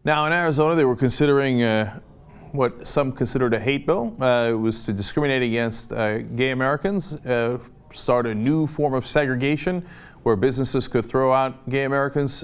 Now in Arizona, they were considering what some considered a hate bill. It was to discriminate against gay Americans, start a new form of segregation where businesses could throw out gay Americans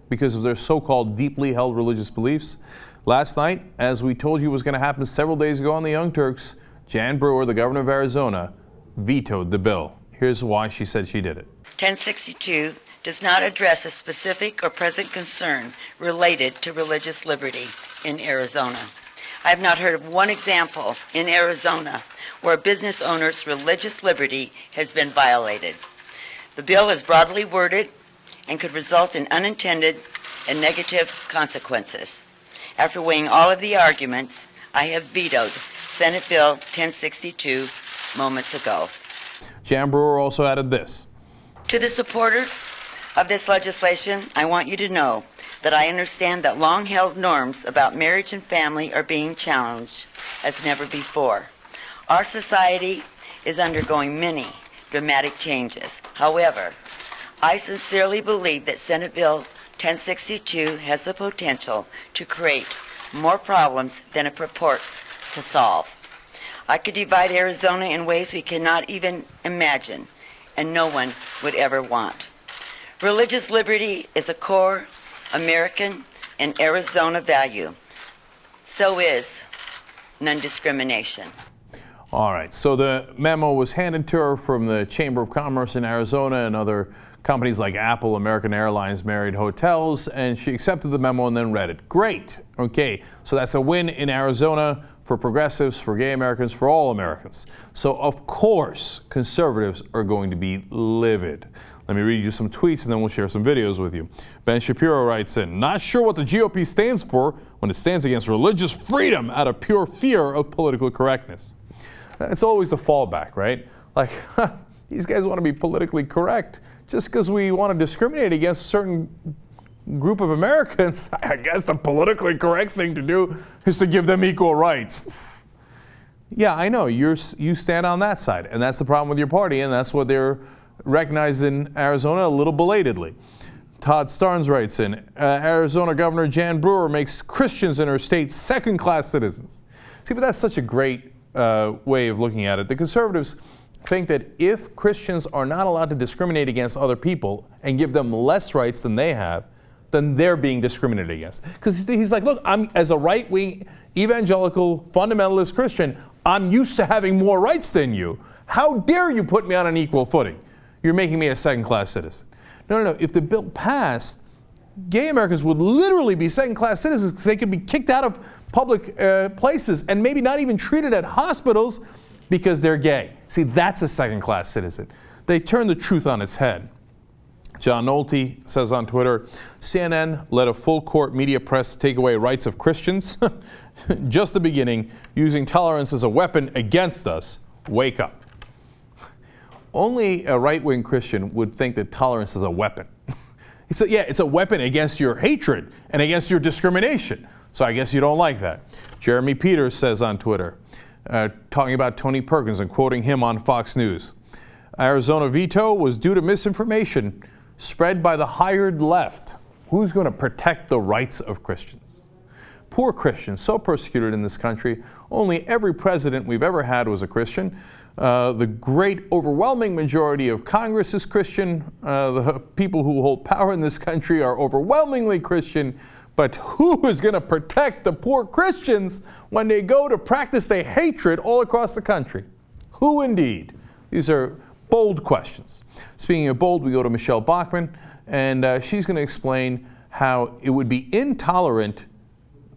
because of their so-called deeply held religious beliefs. Last night, as we told you was going to happen several days ago on the Young Turks, Jan Brewer, the governor of Arizona, vetoed the bill. Here's why she said she did it. 1062 does not address a specific or present concern related to religious liberty in Arizona. I have not heard of one example in Arizona where a business owner's religious liberty has been violated. The bill is broadly worded and could result in unintended and negative consequences. After weighing all of the arguments, I have vetoed Senate Bill 1062 moments ago. Jan Brewer also added this. To the supporters of this legislation, I want you to know that I understand that long-held norms about marriage and family are being challenged as never before. Our society is undergoing many dramatic changes. However, I sincerely believe that Senate Bill 1062 has the potential to create more problems than it purports to solve. I could divide Arizona in ways we cannot even imagine, and no one would ever want. Religious liberty is a core American and Arizona value. So is non-discrimination. All right, so the memo was handed to her from the Chamber of Commerce in Arizona and other companies like Apple, American Airlines, Marriott Hotels, and she accepted the memo and then read it. Great. Okay, so that's a win in Arizona for progressives, for gay Americans, for all Americans. So of course, conservatives are going to be livid. Let me read you some tweets and then we'll share some videos with you. Ben Shapiro writes in, not sure what the GOP stands for when it stands against religious freedom out of pure fear of political correctness. It's always the fallback, right? Like, these guys want to be politically correct. Just because we want to discriminate against a certain group of Americans, I guess the politically correct thing to do is to give them equal rights. Yeah, I know, you stand on that side, and that's the problem with your party, and that's what they're recognized in Arizona a little belatedly. Todd Starnes writes in, Arizona Governor Jan Brewer makes Christians in her state second-class citizens. See, but that's such a great way of looking at it. The conservatives think that if Christians are not allowed to discriminate against other people and give them less rights than they have, then they're being discriminated against. Because he's like, look, I'm as a right-wing evangelical fundamentalist Christian, I'm used to having more rights than you. How dare you put me on an equal footing? You're making me a second-class citizen. No. If the bill passed, gay Americans would literally be second-class citizens because they could be kicked out of public places and maybe not even treated at hospitals because they're gay. See, that's a second-class citizen. They turn the truth on its head. John Nolte says on Twitter, CNN led a full-court media press to take away rights of Christians. Just the beginning, using tolerance as a weapon against us. Wake up. Only a right-wing Christian would think that tolerance is a weapon. It's a weapon against your hatred and against your discrimination. So I guess you don't like that. Jeremy Peters says on Twitter, talking about Tony Perkins and quoting him on Fox News, Arizona veto was due to misinformation spread by the hired left. Who's going to protect the rights of Christians? Poor Christians, so persecuted in this country. Only every president we've ever had was a Christian. The great overwhelming majority of Congress is Christian. The people who hold power in this country are overwhelmingly Christian. But who is going to protect the poor Christians when they go to practice their hatred all across the country? Who indeed? These are bold questions. Speaking of bold, we go to Michele Bachmann, and she's going to explain how it would be intolerant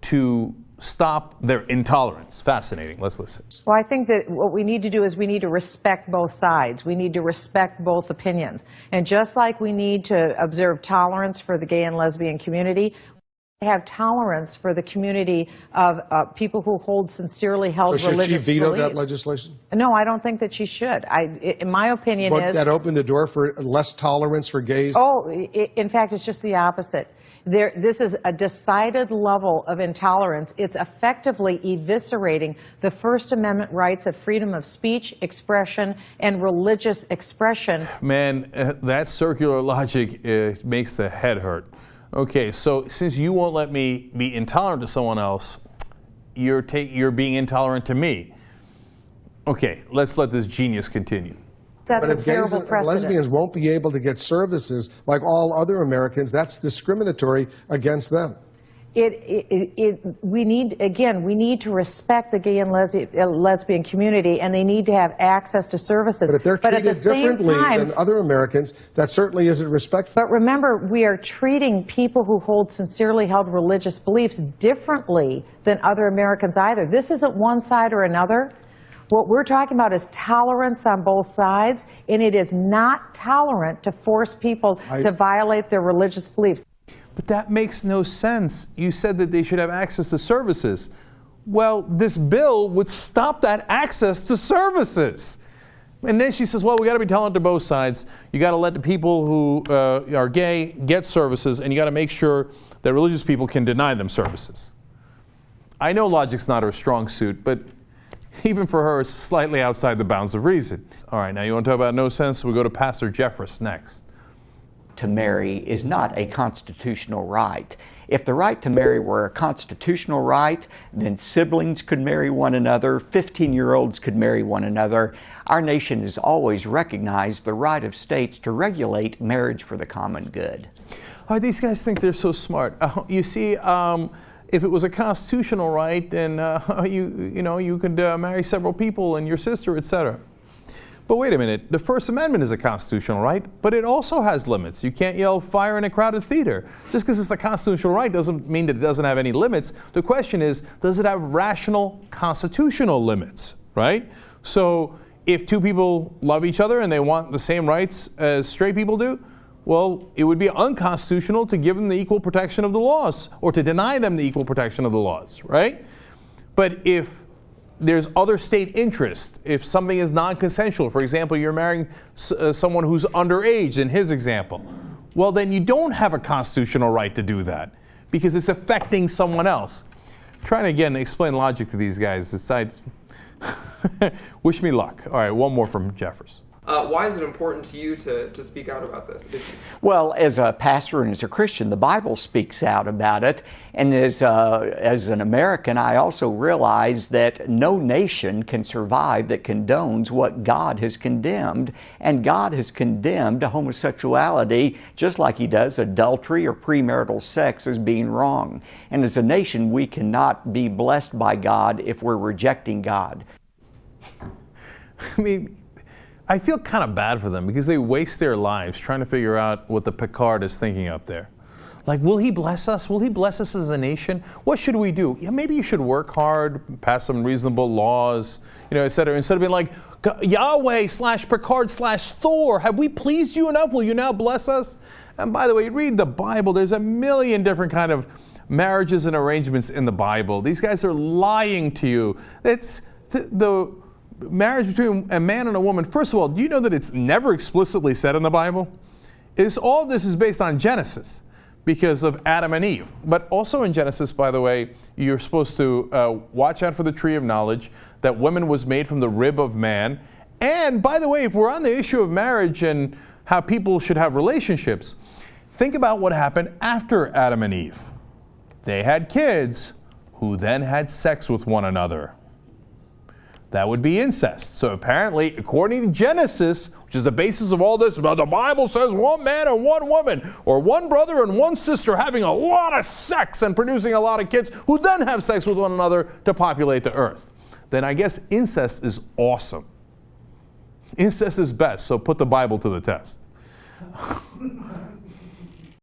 to stop their intolerance. Fascinating. Let's listen. Well, I think that what we need to do is we need to respect both sides. We need to respect both opinions. And just like we need to observe tolerance for the gay and lesbian community, have tolerance for the community of people who hold sincerely held religious beliefs. So should she veto that legislation? No, I don't think that she should. In my opinion, Would that open the door for less tolerance for gays? Oh, in fact, it's just the opposite. This is a decided level of intolerance. It's effectively eviscerating the First Amendment rights of freedom of speech, expression, and religious expression. Man, that circular logic makes the head hurt. Okay, so since you won't let me be intolerant to someone else, you're being intolerant to me. Okay, let's let this genius continue. That's But a if gays terrible and precedent. lesbians won't be able to get services like all other Americans, that's discriminatory against them. We need to respect the gay and lesbian community, and they need to have access to services. But if they're at the treated same differently time, than other Americans, that certainly isn't respectful. But remember, we are treating people who hold sincerely held religious beliefs differently than other Americans either. This isn't one side or another. What we're talking about is tolerance on both sides, and it is not tolerant to force people to violate their religious beliefs. But that makes no sense. You said that they should have access to services. Well, this bill would stop that access to services. And then she says, well, we got to be tolerant to both sides. You got to let the people who are gay get services, and you got to make sure that religious people can deny them services. I know logic's not her strong suit, but even for her, it's slightly outside the bounds of reason. All right, now you want to talk about no sense? We go to Pastor Jeffress next. To marry is not a constitutional right. If the right to marry were a constitutional right, then siblings could marry one another, 15-year-olds could marry one another. Our nation has always recognized the right of states to regulate marriage for the common good. Oh, these guys think they're so smart. You see, if it was a constitutional right, then you could marry several people and your sister, etc. But wait a minute, the First Amendment is a constitutional right, but it also has limits. You can't yell fire in a crowded theater. Just because it's a constitutional right doesn't mean that it doesn't have any limits. The question is, does it have rational constitutional limits, right? So if two people love each other and they want the same rights as straight people do, well, it would be unconstitutional to give them the equal protection of the laws or to deny them the equal protection of the laws, right? But if there's other state interest, if something is non-consensual, for example, you're marrying someone who's underage in his example, well, then you don't have a constitutional right to do that because it's affecting someone else. Trying to, again, explain logic to these guys. Wish me luck. All right, one more from Jeffers. Why is it important to you to speak out about this issue? Well, as a pastor and as a Christian, the Bible speaks out about it. And as an American, I also realize that no nation can survive that condones what God has condemned. And God has condemned homosexuality just like He does adultery or premarital sex as being wrong. And as a nation, we cannot be blessed by God if we're rejecting God. I mean, I feel kind of bad for them because they waste their lives trying to figure out what the Picard is thinking up there. Like, will He bless us? Will He bless us as a nation? What should we do? Yeah, maybe you should work hard, pass some reasonable laws, et cetera. Instead of being like, Yahweh/Picard/Thor, have we pleased you enough? Will you now bless us? And by the way, read the Bible. There's a million different kind of marriages and arrangements in the Bible. These guys are lying to you. It's the marriage between a man and a woman. First of all, do you know that it's never explicitly said in the Bible? All this is based on Genesis because of Adam and Eve. But also in Genesis, by the way, you're supposed to watch out for the tree of knowledge, that woman was made from the rib of man. And by the way, if we're on the issue of marriage and how people should have relationships, think about what happened after Adam and Eve. They had kids who then had sex with one another. That would be incest. So apparently, according to Genesis, which is the basis of all this, the Bible says one man and one woman, or one brother and one sister having a lot of sex and producing a lot of kids who then have sex with one another to populate the earth. Then I guess incest is awesome. Incest is best, so put the Bible to the test.